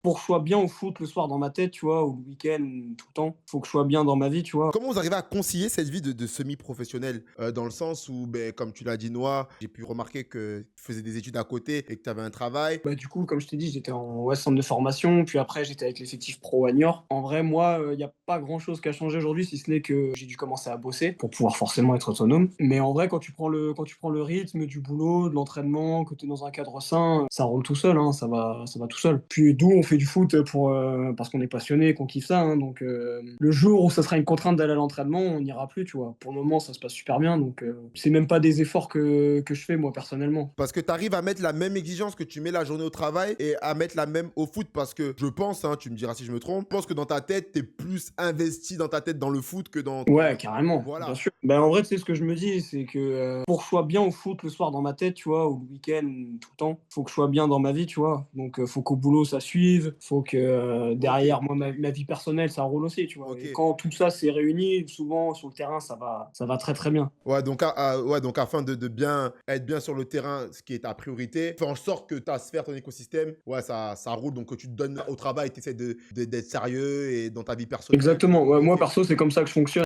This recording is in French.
pour que je sois bien au foot le soir dans ma tête, tu vois, ou le week-end, tout le temps, faut que je sois bien dans ma vie, tu vois? Comment vous arrivez à concilier cette vie de semi-professionnel? Dans le sens où, beh, comme tu l'as dit, Noah, j'ai pu remarquer que tu faisais des études à côté et que tu avais un travail. Bah, du coup, comme je t'ai dit, j'étais en ouais, centre de formation, puis après j'étais avec l'effectif pro à Niort. En vrai, moi, il y a pas grand-chose qui a changé aujourd'hui, si ce n'est que j'ai dû commencer à bosser pour pouvoir forcément être autonome. Mais en vrai, quand tu prends le rythme du boulot, de l'entraînement, que tu es dans un cadre sain, ça roule tout seul, hein, ça va tout seul. Puis d'où on fait du foot parce qu'on est passionné, qu'on kiffe ça, hein, donc le jour où ça sera une contrainte d'aller à l'entraînement, on n'ira plus, tu vois? Pour le moment, ça se passe super bien, donc c'est même pas des efforts que je fais moi personnellement. Parce que tu arrives à mettre la même exigence que tu mets la journée au travail et à mettre la même au foot parce que je pense, hein, tu me diras si je me trompe, je pense que dans ta tête, tu es plus investi dans ta tête dans le foot que dans Ouais, carrément, bien voilà. sûr. Ben en vrai, tu sais, ce que je me dis, c'est que, pour que je sois bien au foot le soir dans ma tête, tu vois, ou le week-end, tout le temps, faut que je sois bien dans ma vie, tu vois? Donc, faut qu'au boulot, ça suive, faut que, OK, derrière, moi, ma vie personnelle, ça roule aussi, tu vois? Et OK. quand tout ça s'est réuni, souvent, sur le terrain, ça va très, très bien. Ouais, donc ouais, donc afin de bien être bien sur le terrain, ce qui est ta priorité, fais en sorte que ta sphère, ton écosystème, ouais, ça roule, donc que tu te donnes au travail, tu essaies d'être sérieux et dans ta vie personnelle Exactement, ouais, moi, OK. perso, c'est comme ça que je fonctionne.